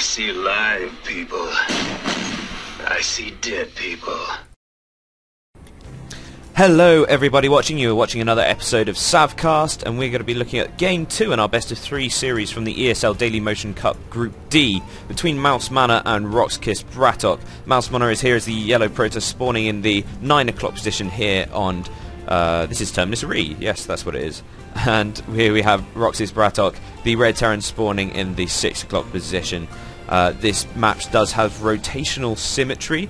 see live people. I see dead people. Hello everybody watching. You are watching another episode of Savcast, and we're going to be looking at Game 2 in our best of 3 series from the ESL Daily Motion Cup Group D between MouzMana and RoxkisBratOk. MouzMana is here as the yellow Protoss spawning in the 9 o'clock position here on, this is Terminus Re, yes that's what it is. And here we have RoxkisBratOk, the red Terran spawning in the 6 o'clock position. This map does have rotational symmetry,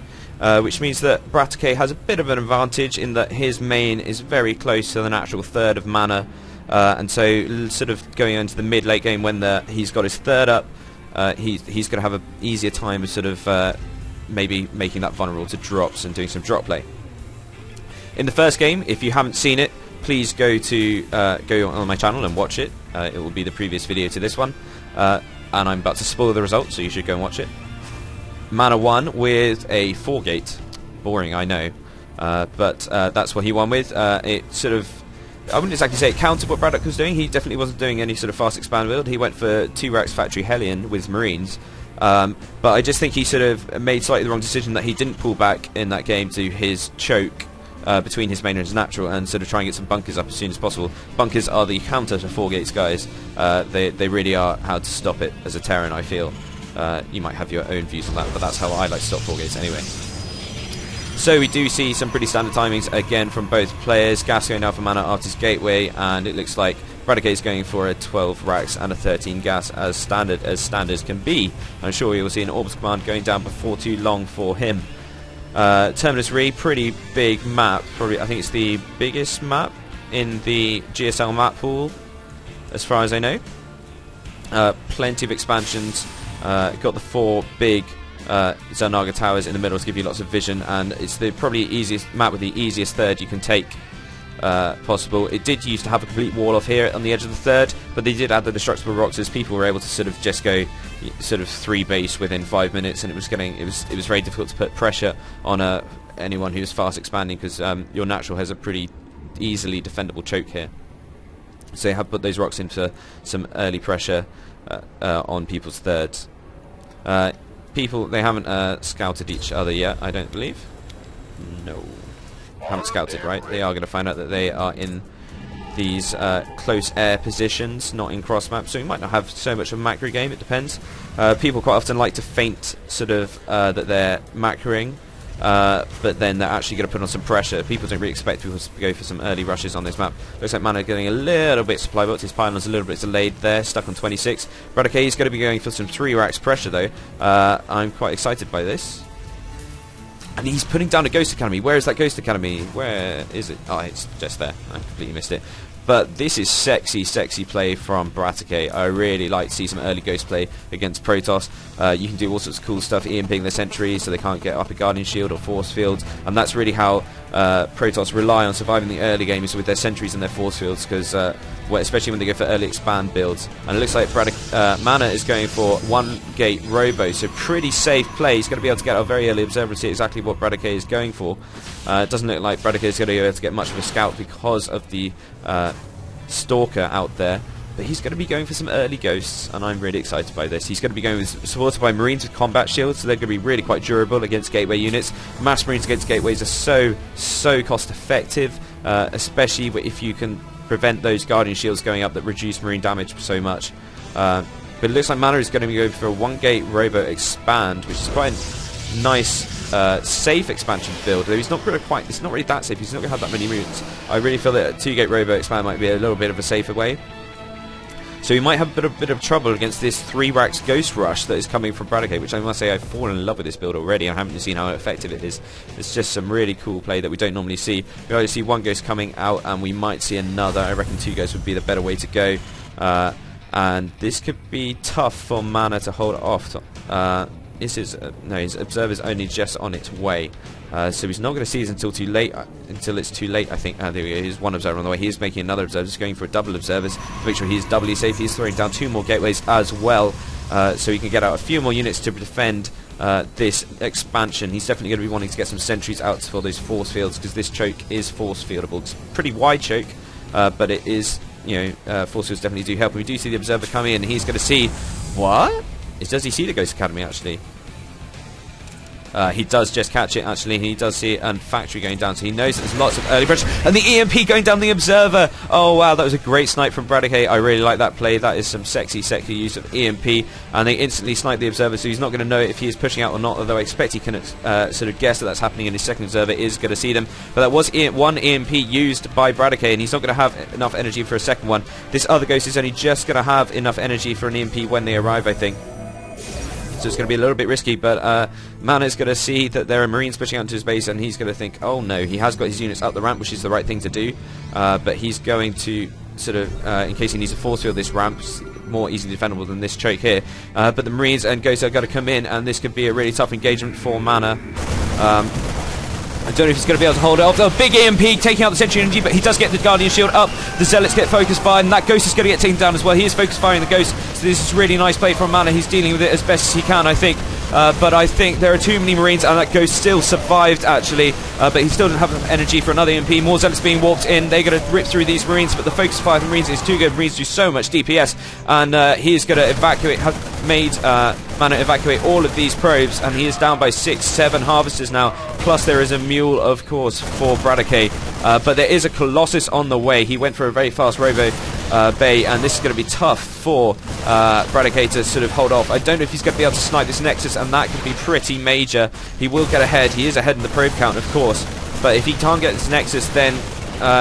which means that BratOk has a bit of an advantage in that his main is very close to the natural third of mana, and so sort of going into the mid-late game when he's got his third up, he's going to have an easier time of sort of maybe making that vulnerable to drops and doing some drop play. In the first game, if you haven't seen it, please go on my channel and watch it. It will be the previous video to this one, and I'm about to spoil the result, so you should go and watch it. Mana won with a 4-gate. Boring, I know. But that's what he won with. It sort of... I wouldn't exactly say it countered what BratOk was doing. He definitely wasn't doing any sort of fast expand build. He went for 2 racks Factory Hellion with Marines. But I just think he sort of made slightly the wrong decision that he didn't pull back in that game to his choke between his main and his natural, and sort of try and get some bunkers up as soon as possible. Bunkers are the counter to 4-gates, guys. They really are how to stop it as a Terran, I feel. You might have your own views on that, but that's how I like to stop 4-gates anyway. So we do see some pretty standard timings again from both players. Gas going down for mana after his gateway, and it looks like BratOk is going for a 12 racks and a 13 gas as standards can be. I'm sure we will see an Orbital Command going down before too long for him. Terminus Re, pretty big map. Probably, I think it's the biggest map in the GSL map pool, as far as I know. Plenty of expansions. Got the 4 big Zernaga towers in the middle to give you lots of vision, and it's the probably easiest map with the easiest third you can take possible. It did used to have a complete wall off here on the edge of the third, but they did add the destructible rocks as people were able to sort of just go sort of 3 base within 5 minutes, and it was very difficult to put pressure on anyone who's fast expanding, because your natural has a pretty easily defendable choke here. So they have put those rocks in for some early pressure on people's thirds. They haven't scouted each other yet, I don't believe. No. Haven't scouted, right? They are going to find out that they are in these close air positions, not in cross maps, so we might not have so much of a macro game, it depends. People quite often like to feint sort of that they're macroing, but then they're actually going to put on some pressure. People don't really expect people to go for some early rushes on this map. Looks like Mana getting a little bit supply booked. His pylon's a little bit delayed there, stuck on 26. BratOk is going to be going for some 3 racks pressure though. I'm quite excited by this. And he's putting down a Ghost Academy. Where is that Ghost Academy? Where is it? Oh, it's just there. I completely missed it. But this is sexy, sexy play from BratOk. I really like to see some early Ghost play against Protoss. You can do all sorts of cool stuff, EMPing the sentry so they can't get up a Guardian Shield or Force Fields, and that's really how Protoss rely on surviving the early game, is with their sentries and their Force Fields, because especially when they go for early expand builds. And it looks like Mana is going for 1-gate Robo, so pretty safe play. He's going to be able to get a very early observer to see exactly what BratOk is going for. It doesn't look like BratOk is going to be able to get much of a scout because of the Stalker out there, but he's going to be going for some early ghosts, and I'm really excited by this. He's going to be going supported by Marines with combat shields, so they're going to be really quite durable against gateway units. Mass Marines against gateways are so cost effective, especially if you can prevent those Guardian Shields going up that reduce Marine damage so much. But it looks like Mana is going to be going for a 1-gate Robo expand, which is quite a nice safe expansion build, though it's not really that safe. He's not going to have that many moons. I really feel that a 2-gate Robo expand might be a little bit of a safer way. So we might have a bit of trouble against this 3 racks Ghost Rush that is coming from BratOk, which I must say I've fallen in love with this build already. I haven't seen how effective it is. It's just some really cool play that we don't normally see. We only see 1 Ghost coming out, and we might see another. I reckon 2 Ghosts would be the better way to go. And this could be tough for Mana to hold off. His observer's only just on its way, so he's not going to see it until it's too late. I think. There we go. Here's 1 observer on the way. He is making another observer. He's going for a double observers to make sure he's doubly safe. He's throwing down 2 more gateways as well, so he can get out a few more units to defend this expansion. He's definitely going to be wanting to get some sentries out for those force fields, because this choke is force fieldable. It's a pretty wide choke, but it is, force fields definitely do help. And we do see the observer coming in, and he's going to see what. Does he see the Ghost Academy, actually? He does just catch it, actually. He does see it, and Factory going down, so he knows that there's lots of early pressure. And the EMP going down the Observer. Oh, wow, that was a great snipe from BratOk. I really like that play. That is some sexy use of EMP. And they instantly snipe the Observer, so he's not going to know if he is pushing out or not, although I expect he can sort of guess that that's happening, and his second Observer is going to see them. But that was one EMP used by BratOk, and he's not going to have enough energy for a second one. This other Ghost is only just going to have enough energy for an EMP when they arrive, I think. So it's going to be a little bit risky, but Mana's going to see that there are Marines pushing out into his base, and he's going to think, oh no, he has got his units up the ramp, which is the right thing to do, but he's going to sort of, in case he needs to force field this ramp, more easily defendable than this choke here, but the Marines and Ghosts are going to come in, and this could be a really tough engagement for Mana. I don't know if he's going to be able to hold it off. A big EMP taking out the Sentry Energy, but he does get the Guardian Shield up. The Zealots get focused fired, and that Ghost is going to get taken down as well. He is focused firing the Ghost, so this is really nice play from Mana. He's dealing with it as best as he can, I think. But I think there are too many Marines, and that Ghost still survived, actually. But he still doesn't have enough energy for another EMP. More Zealots being warped in. They're going to rip through these Marines, but the focus fire of the Marines is too good. Marines do so much DPS, and he is going to evacuate, have made Mana evacuate all of these probes, and he is down by 6-7 Harvesters now. Plus there is a Mule, of course, for BratOk. But there is a Colossus on the way. He went for a very fast Robo Bay, and this is going to be tough for BratOk to sort of hold off. I don't know if he's going to be able to snipe this Nexus, and that could be pretty major. He will get ahead. He is ahead in the probe count, of course. But if he can't get this Nexus, then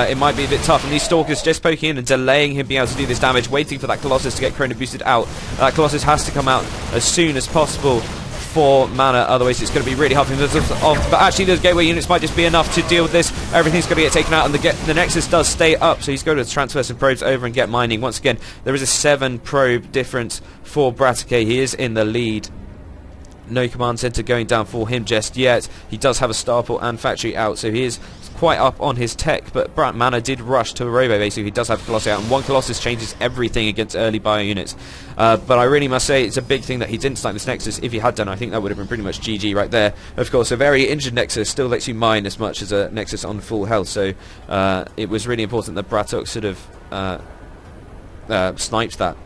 it might be a bit tough. And these Stalkers just poking in and delaying him being able to do this damage, waiting for that Colossus to get Chrono boosted out. That Colossus has to come out as soon as possible for Mana, otherwise it's going to be really hard for him to but actually those gateway units might just be enough to deal with this. Everything's going to get taken out, and the Nexus does stay up, so he's going to transfer some probes over and get mining. Once again, there is a 7 probe difference for BratOk. He is in the lead. No command center going down for him just yet. He does have a Starport and Factory out, so he is quite up on his tech, but Mana did rush to a Robo base, so he does have Colossus out, and one Colossus changes everything against early bio units. But I really must say it's a big thing that he didn't snipe this Nexus. If he had done, I think that would have been pretty much GG right there. Of course, a very injured Nexus still lets you mine as much as a Nexus on full health, so it was really important that BratOk sort of sniped that.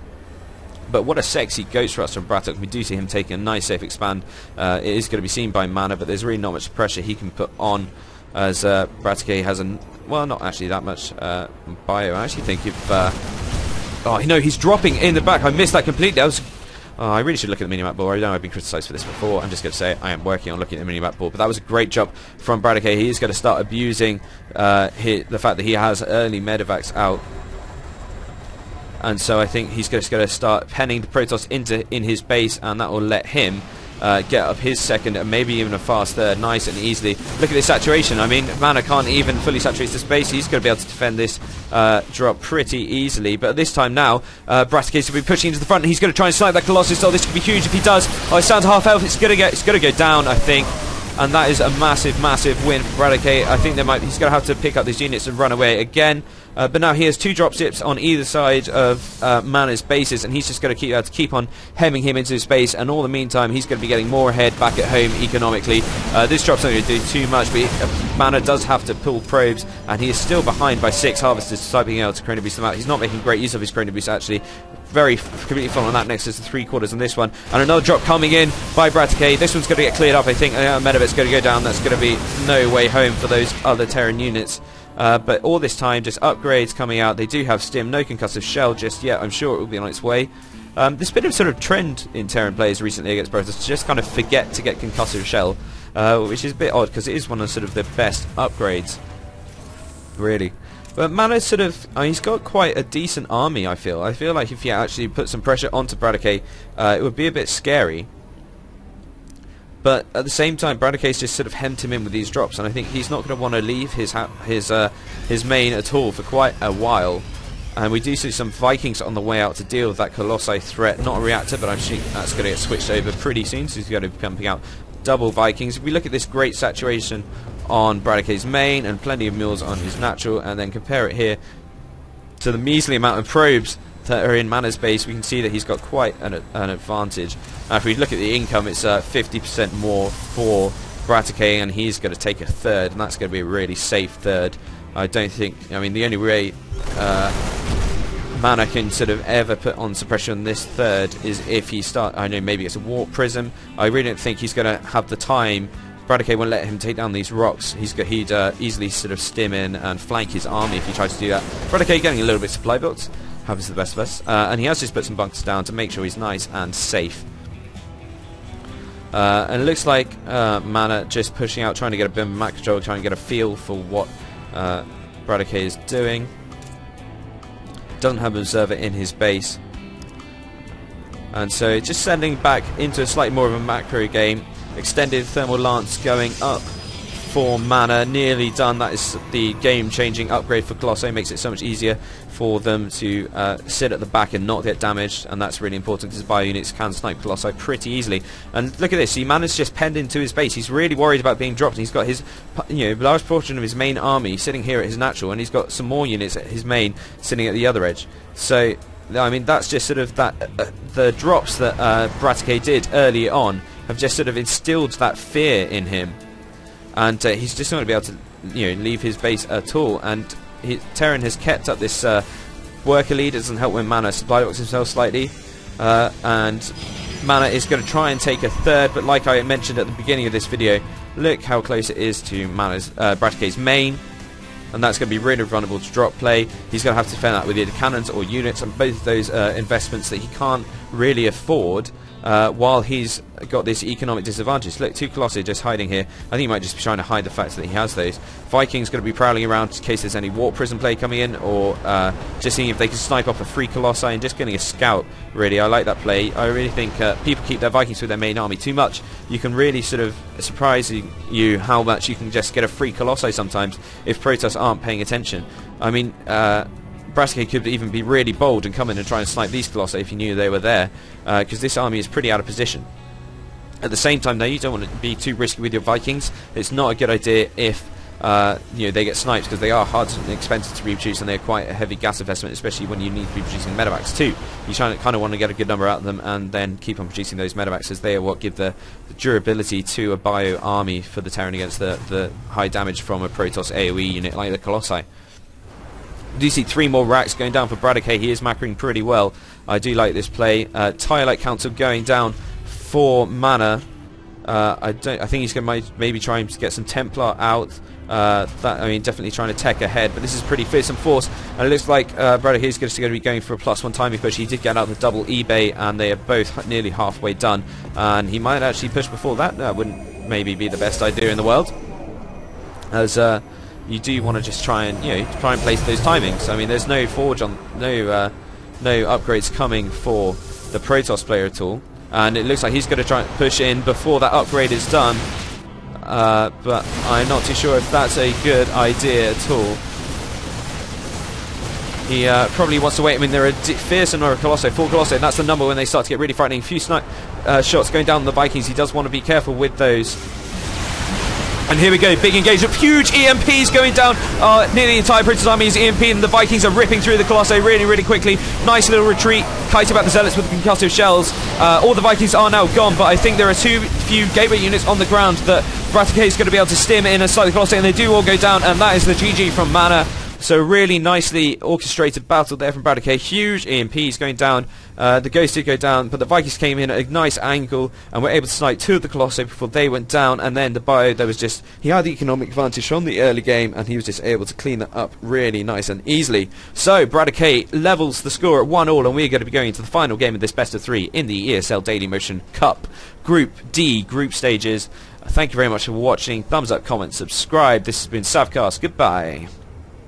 But what a sexy Ghost Thrust from BratOk. We do see him taking a nice safe expand. It is going to be seen by Mana, but there's really not much pressure he can put on, as BratOk has well, not actually that much bio. I actually think if oh no, he's dropping in the back. I missed that completely. I really should look at the minimap board. I know I've been criticised for this before. I'm just going to say I am working on looking at the minimap board, but that was a great job from BratOk. He is going to start abusing the fact that he has early medevacs out. And so I think he's just going to start penning the Protoss in his base, and that will let him get up his second and maybe even a fast third nice and easily. Look at this saturation. I mean, Mana can't even fully saturate the space. He's going to be able to defend this drop pretty easily. But this time now, BratOk is going to be pushing into the front, and he's going to try and snipe that Colossus. Oh, this could be huge if he does. Oh, it's down to half health. It's going to go down, I think. And that is a massive win for BratOk. I think he's going to have to pick up these units and run away again. But now he has 2 drop ships on either side of Mana's bases, and he's just going to keep on hemming him into space. And all the meantime, he's going to be getting more ahead back at home economically. This drop's not going to do too much, but Mana does have to pull probes, and he is still behind by 6 Harvesters, despite being able to Chrono Boost them out. He's not making great use of his Chrono Boost, actually. Completely full on that Nexus to 3/4 on this one. And another drop coming in by BratOk. This one's going to get cleared up, I think. Medivac's going to go down. That's going to be no way home for those other Terran units. But all this time, just upgrades coming out. They do have Stim, no concussive shell just yet. I'm sure it will be on its way. There's been a sort of trend in Terran players recently against Protoss to just kind of forget to get concussive shell, which is a bit odd because it is one of sort of the best upgrades, really. But Mana's sort of, he's got quite a decent army, I feel. I feel like if you actually put some pressure onto BratOk, it would be a bit scary. But at the same time, BratOk's just sort of hemmed him in with these drops, and I think he's not going to want to leave his main at all for quite a while. And we do see some Vikings on the way out to deal with that Colossi threat. Not a reactor, but I'm sure that's going to get switched over pretty soon, so he's going to be pumping out double Vikings. If we look at this great saturation on BratOk's main and plenty of mules on his natural, and then compare it here to the measly amount of probes that are in Mana's base, we can see that he's got quite an advantage. Now if we look at the income, it's 50% more for BratOk, and he's going to take a third, and that's going to be a really safe third. I don't think, I mean, the only way Mana can sort of ever put on some pressure on this third is if he I know maybe it's a warp prism. I really don't think he's going to have the time. BratOk won't let him take down these rocks. He'd easily sort of stim in and flank his army if he tried to do that. BratOk getting a little bit supply built. Happens to the best of us. And he has just put some bunkers down to make sure he's nice and safe. And it looks like Mana just pushing out, trying to get a bit of map control, trying to get a feel for what BratOk is doing. Doesn't have an observer in his base. And so just sending back into a slightly more of a macro game. Extended thermal lance going up for Mana, nearly done. That is the game-changing upgrade for Colossi. Makes it so much easier for them to sit at the back and not get damaged, and that's really important because bio units can snipe Colossi pretty easily. And look at this, he managed just penned into his base. He's really worried about being dropped, and he's got his, large portion of his main army sitting here at his natural, and he's got some more units at his main sitting at the other edge. So, I mean, that's just sort of that the drops that BratOk did early on have just sort of instilled that fear in him, and he's just not going to be able to leave his base at all. And Terran has kept up this worker lead. It doesn't help when Mana supply box himself slightly, and Mana is going to try and take a third, but like I mentioned at the beginning of this video, look how close it is to Mana's BratOk's main, and that's going to be really vulnerable to drop play. He's going to have to defend that with either cannons or units, and both of those investments that he can't really afford while he's got this economic disadvantage. Look, 2 Colossi just hiding here. I think he might just be trying to hide the fact that he has those. Vikings going to be prowling around in case there's any warp prison play coming in, or just seeing if they can snipe off a 3 Colossi and just getting a scout, really. I like that play. I really think people keep their Vikings with their main army too much. You can really sort of surprise you how much you can just get a 3 Colossi sometimes if Protoss aren't paying attention. I mean, BratOk could even be really bold and come in and try and snipe these Colossi if he knew they were there, because this army is pretty out of position. At the same time, though, you don't want to be too risky with your Vikings. It's not a good idea if they get sniped, because they are hard and expensive to reproduce, and they're quite a heavy gas investment, especially when you need to be producing medevacs too. You kind of want to get a good number out of them and then keep on producing those medevacs, as they are what give the durability to a bio army for the Terran against the high damage from a Protoss AoE unit like the Colossi. I do see 3 more racks going down for BratOk. He is macroing pretty well. I do like this play. Tire-Light Council going down for Mana. I think he's going to maybe try and get some Templar out. Definitely trying to tech ahead, but this is pretty fearsome force, and it looks like BratOk is going to be going for a +1 timing push. He did get out the double eBay, and they are both nearly halfway done, and he might actually push before that. That wouldn't maybe be the best idea in the world, as you do want to just try and place those timings. I mean, there's no forge on, no upgrades coming for the Protoss player at all, and it looks like he's going to try and push in before that upgrade is done. But I'm not too sure if that's a good idea at all. He probably wants to wait. I mean, there are fearsome number of Colossi, 4 Colossi, and that's the number when they start to get really frightening. A few shots going down on the Vikings. He does want to be careful with those. And here we go, big engagement, huge EMPs going down. Nearly the entire Protoss army is EMP, and the Vikings are ripping through the Colossi really, really quickly. Nice little retreat, kiting back the Zealots with the concussive shells. All the Vikings are now gone, but I think there are too few gateway units on the ground that BratOk is going to be able to stim in and slice the Colossi, and they do all go down, and that is the GG from Mana. So really nicely orchestrated battle there from BratOk. Huge EMPs going down. The Ghost did go down, but the Vikings came in at a nice angle and were able to snipe 2 of the Colossi before they went down. And then the bio, he had the economic advantage from the early game, and he was just able to clean that up really nice and easily. So BratOk levels the score at 1-1, and we're going to be going into the final game of this best of 3 in the ESL Daily Motion Cup Group D group stages. Thank you very much for watching. Thumbs up, comment, subscribe. This has been Savcast. Goodbye.